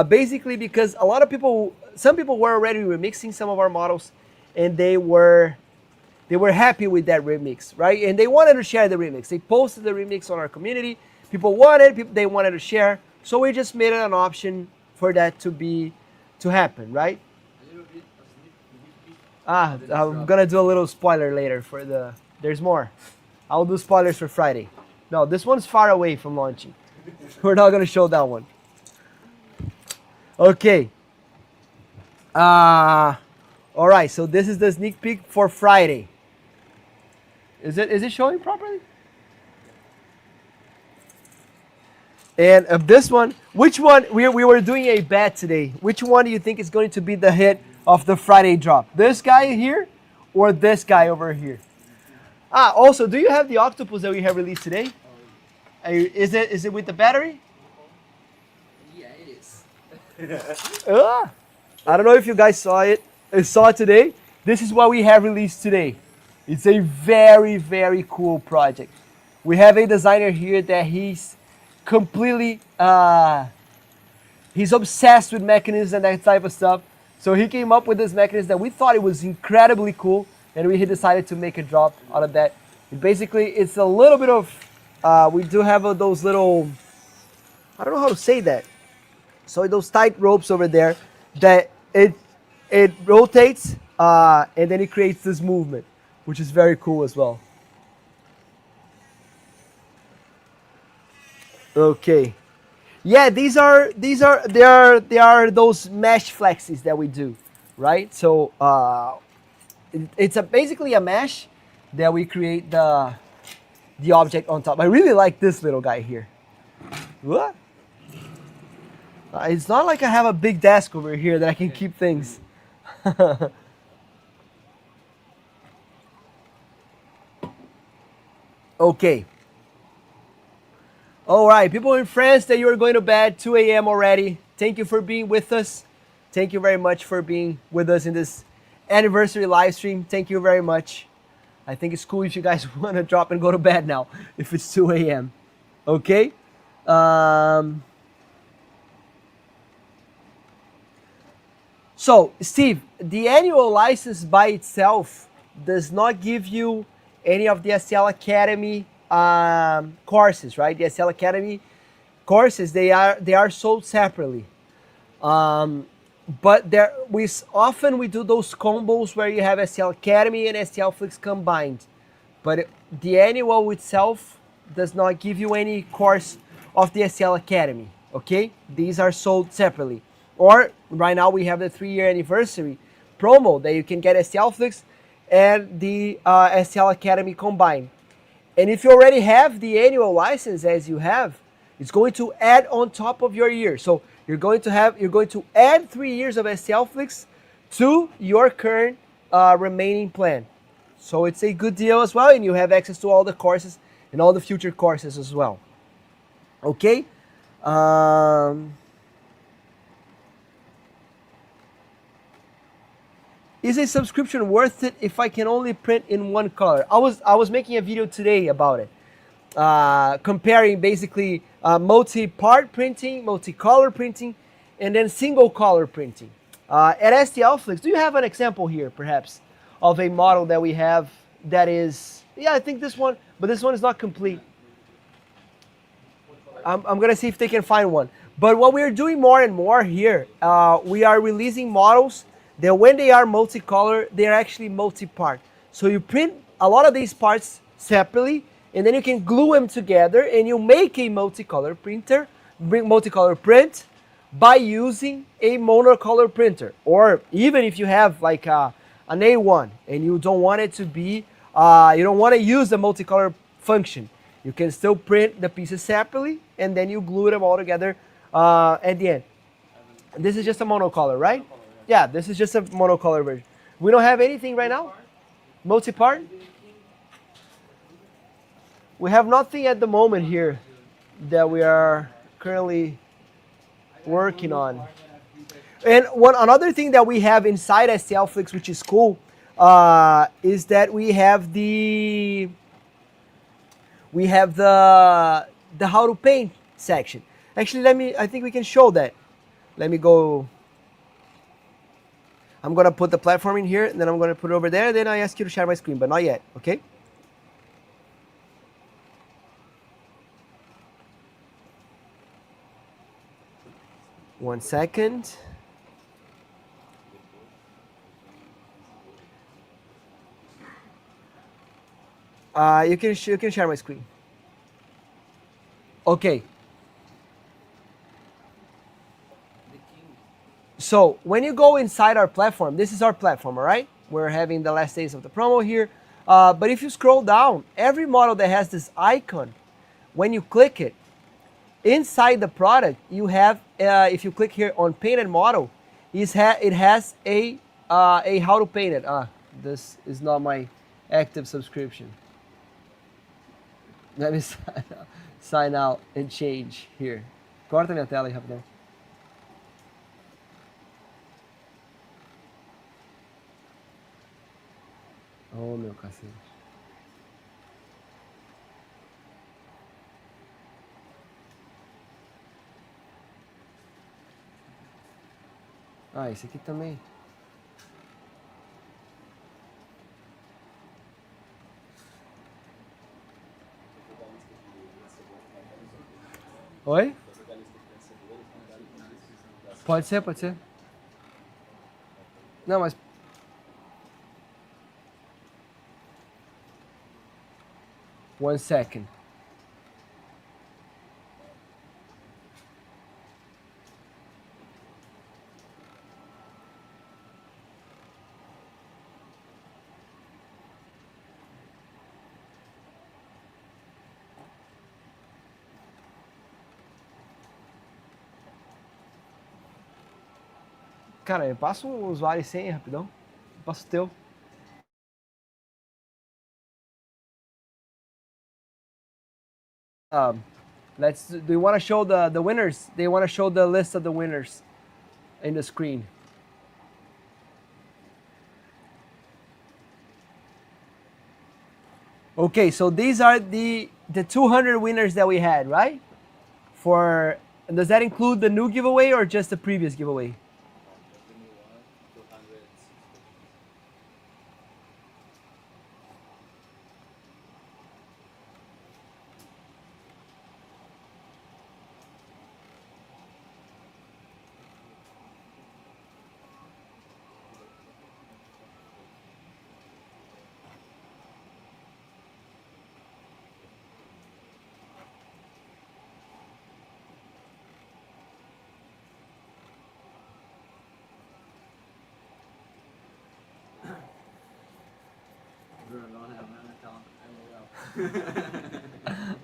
basically because some people were already remixing some of our models, and they were happy with that remix, right? And they wanted to share the remix. They posted the remix on our community. People they wanted to share, so we just made it an option for that to happen, right? I'm gonna do a little spoiler later there's more. I'll do spoilers for Friday. No, this one's far away from launching. We're not gonna show that one. Okay. All right. So this is the sneak peek for Friday. Is it showing properly? And this one, which one, we were doing a bet today. Which one do you think is going to be the hit of the Friday drop? This guy here or this guy over here? Also, do you have the octopus that we have released today? Is it with the battery? Yeah, it is. I don't know if you guys saw it. Saw it today. This is what we have released today. It's a very, very cool project. We have a designer here that he's completely he's obsessed with mechanisms and that type of stuff. So he came up with this mechanism that we thought it was incredibly cool, and we decided to make a drop out of that. And basically, it's a little bit of we do have those little, I don't know how to say that. So those tight ropes over there that it rotates and then it creates this movement, which is very cool as well. Okay. Yeah, they are those mesh flexes that we do, right? So it's basically a mesh that we create the object on top. I really like this little guy here. What? It's not like I have a big desk over here that I can keep things. Okay. All right, people in France that you are going to bed 2 a.m. already. Thank you for being with us. Thank you very much for being with us in this anniversary live stream. Thank you very much. I think it's cool if you guys want to drop and go to bed now if it's 2 a.m. Okay? So, Steve, the annual license by itself does not give you any of the STL Academy courses, right? The STL Academy courses, they are sold separately. But we often do those combos where you have STL Academy and STLFLIX combined. But the annual itself does not give you any course of the STL Academy, okay? These are sold separately. Or right now we have the 3-year anniversary promo that you can get STLFLIX and the STL Academy combined. And if you already have the annual license as you have, it's going to add on top of your year. So you're going to add 3 years of STLFLIX to your current remaining plan. So it's a good deal as well, and you have access to all the courses and all the future courses as well. Okay? Is a subscription worth it if I can only print in one color? I was making a video today about it, comparing basically multi-part printing, multi-color printing, and then single color printing. At STLFLIX, do you have an example here, perhaps, of a model that we have that is, yeah, I think this one, but this one is not complete. I'm gonna see if they can find one. But what we're doing more and more here, we are releasing models that when they are multicolor, they're actually multi-part. So you print a lot of these parts separately, and then you can glue them together, and you make a multicolor print by using a monocolor printer. Or even if you have like an A1 and you don't want it to be, you don't want to use the multicolor function, you can still print the pieces separately, and then you glue them all together at the end. This is just a monocolor, right? Yeah, this is just a monocolor version. We don't have anything right now? Multi-part? We have nothing at the moment here that we are currently working on. And another thing that we have inside STLFLIX, which is cool, is that we have the how to paint section. Actually, I think we can show that. Let me go. I'm gonna put the platform in here, and then I'm gonna put it over there, then I ask you to share my screen, but not yet, okay? One second. You can share my screen. Okay. So when you go inside our platform, this is our platform, all right? We're having the last days of the promo here. But if you scroll down, every model that has this icon, when you click it, inside the product, you have, if you click here on painted model, it has a how to paint it. This is not my active subscription. Let me sign out and change here. Corta minha tela aí, rapidão. Oh, meu cacete. Ah, esse aqui também. Oi? Pode ser, pode ser. Não, mas... One second. Cara, eu passo o usuário e senha rapidão. Eu passo o teu. Do you want to show the winners? They want to show the list of the winners in the screen. Okay, so these are the 200 winners that we had, right? Does that include the new giveaway or just the previous giveaway?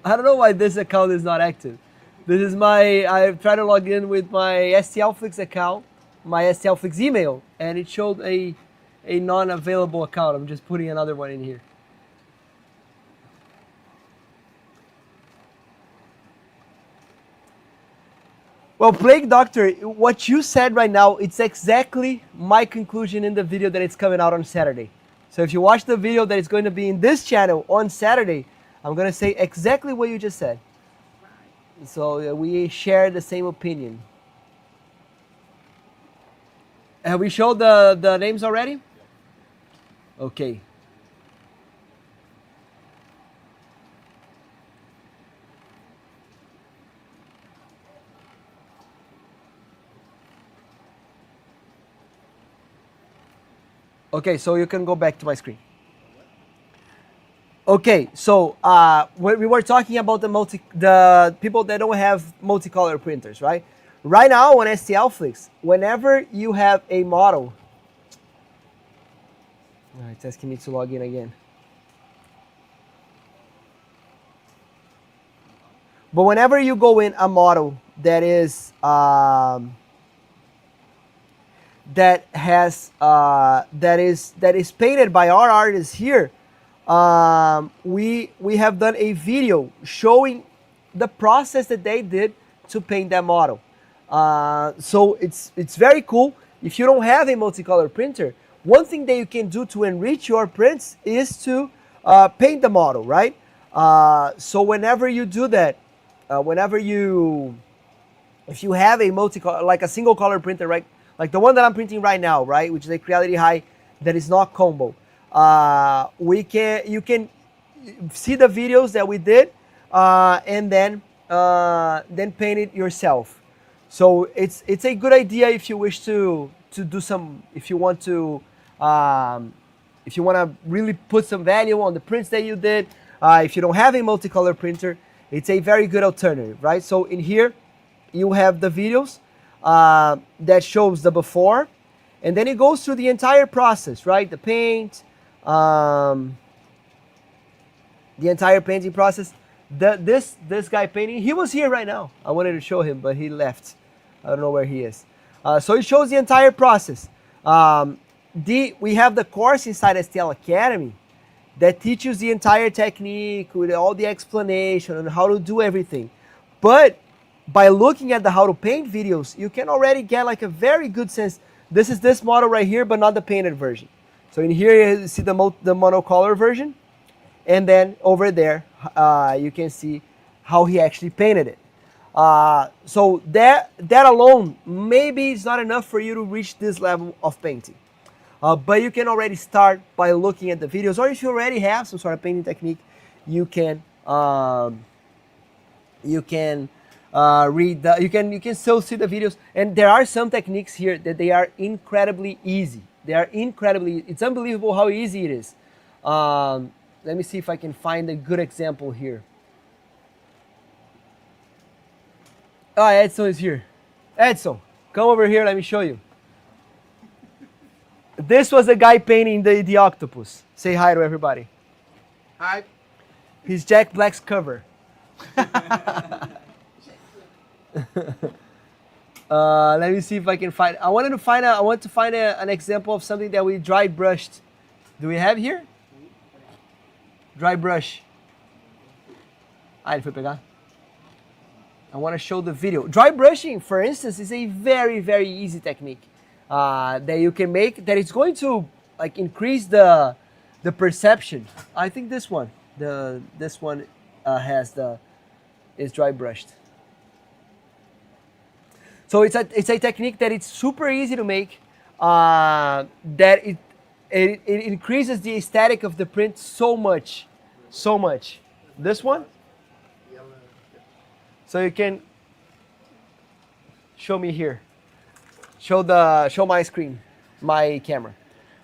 I don't know why this account is not active. This is I tried to log in with my STLFLIX account, my STLFLIX email, and it showed a non-available account. I'm just putting another one in here. Well, Plague Doctor, what you said right now, it's exactly my conclusion in the video that it's coming out on Saturday. So if you watch the video that is going to be in this channel on Saturday, I'm going to say exactly what you just said. So we share the same opinion. Have we showed the names already? Okay. Okay, so you can go back to my screen. Okay, so we were talking about the people that don't have multicolor printers, right? Right now on STLFLIX, whenever you have a model, it's asking me to log in again. But whenever you go in a model that is that is painted by our artists here, we have done a video showing the process that they did to paint that model. So it's very cool. If you don't have a multicolor printer, one thing that you can do to enrich your prints is to paint the model, right? So whenever you do that, if you have a multicolor, like a single color printer, right? Like the one that I'm printing right now, right? Which is a Creality High that is not combo. You can see the videos that we did and then paint it yourself. So it's a good idea if you wish to do some, if you want to really put some value on the prints that you did. If you don't have a multicolor printer, it's a very good alternative, right? So in here you have the videos. that shows the before, and then it goes through the entire process, right? The paint, the entire painting process. This guy painting, he was here right now. I wanted to show him, but he left. I don't know where he is. So it shows the entire process. We have the course inside STL Academy that teaches the entire technique with all the explanation on how to do everything. But by looking at the how to paint videos, you can already get like a very good sense. This is this model right here, but not the painted version. So in here you see the monocolor version, and then over there you can see how he actually painted it. So that alone maybe is not enough for you to reach this level of painting. But you can already start by looking at the videos, or if you already have some sort of painting technique, you can read the, you can still see the videos, and there are some techniques here that they are incredibly easy. They are incredibly, it's unbelievable how easy it is. Let me see if I can find a good example here. Oh, Edson is here. Edson, come over here, let me show you. This was the guy painting the octopus. Say hi to everybody. Hi. He's Jack Black's cover. Let me see if I can find. I want to find an example of something that we dry brushed. Do we have here? Dry brush. Ah, ele foi pegar. I want to show the video. Dry brushing, for instance, is a very, very easy technique that you can make. That is going to like increase the perception. I think this one, this one is dry brushed. So it's a technique that it's super easy to make. That it increases the aesthetic of the print so much. This one. So you can show me here. Show my screen, my camera.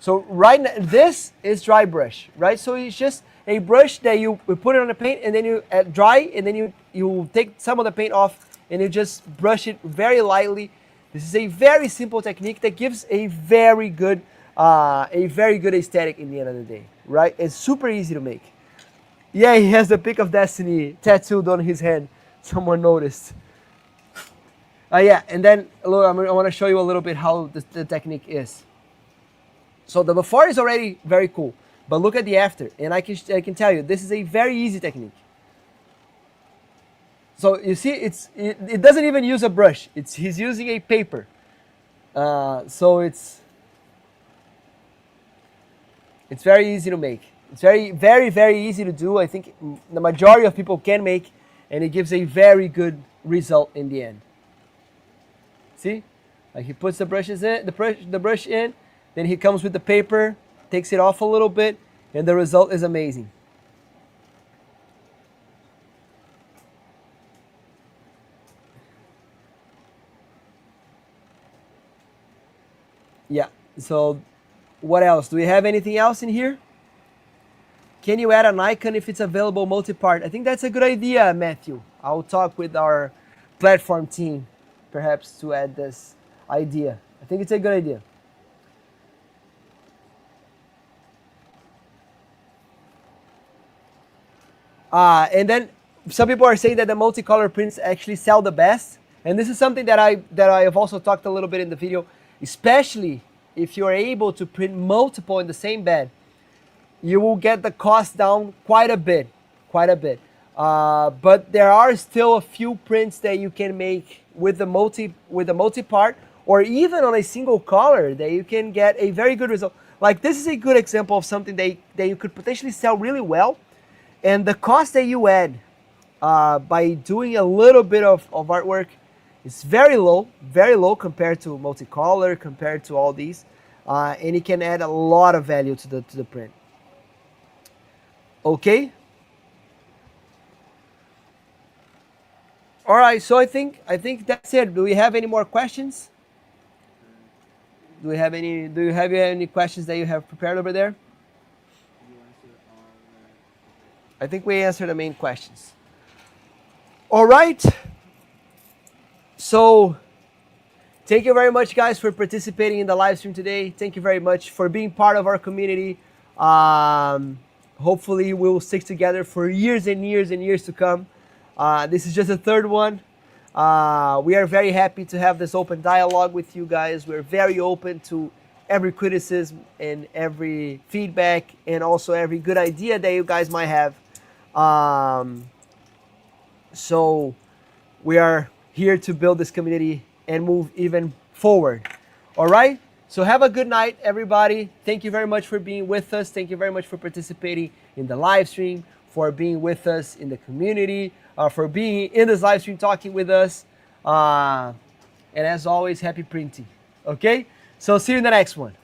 So right now, this is dry brush, right? So it's just a brush that you put it on the paint, and then you dry, and then you take some of the paint off, and you just brush it very lightly. This is a very simple technique that gives a very good aesthetic in the end of the day, right? It's super easy to make. Yeah, he has the Pick of Destiny tattooed on his hand. Someone noticed. Yeah, and then look, I want to show you a little bit how the technique is. So the before is already very cool, but look at the after, and I can tell you this is a very easy technique. So you see, it doesn't even use a brush. He's using a paper. So it's very easy to make. It's very, very, very easy to do. I think the majority of people can make, and it gives a very good result in the end. See, like he puts the brushes in, the brush in, then he comes with the paper, takes it off a little bit, and the result is amazing. Yeah, so what else? Do we have anything else in here? Can you add an icon if it's available multi-part? I think that's a good idea, Matthew. I'll talk with our platform team, perhaps, to add this idea. I think it's a good idea. And then some people are saying that the multicolor prints actually sell the best. And this is something that I have also talked a little bit in the video, especially if you're able to print multiple in the same bed, you will get the cost down quite a bit. But there are still a few prints that you can make with the multi-part, or even on a single color, that you can get a very good result. Like this is a good example of something that you could potentially sell really well, and the cost that you add by doing a little bit of artwork is very low compared to multicolor, compared to all these, and it can add a lot of value to the print. Okay. All right. So I think that's it. Do we have any more questions? Do you have any questions that you have prepared over there? I think we answered the main questions. All right. So Thank you very much, guys, for participating in the live stream today. Thank you very much for being part of our community. Hopefully, we will stick together for years and years and years to come. This is just the third one. We are very happy to have this open dialogue with you guys. We're very open to every criticism and every feedback and also every good idea that you guys might have. So we are here to build this community and move even forward. All right? So have a good night, everybody. Thank you very much for being with us. Thank you very much for participating in the live stream, for being with us in the community, for being in this live stream talking with us. And as always, happy printing. Okay? So see you in the next one.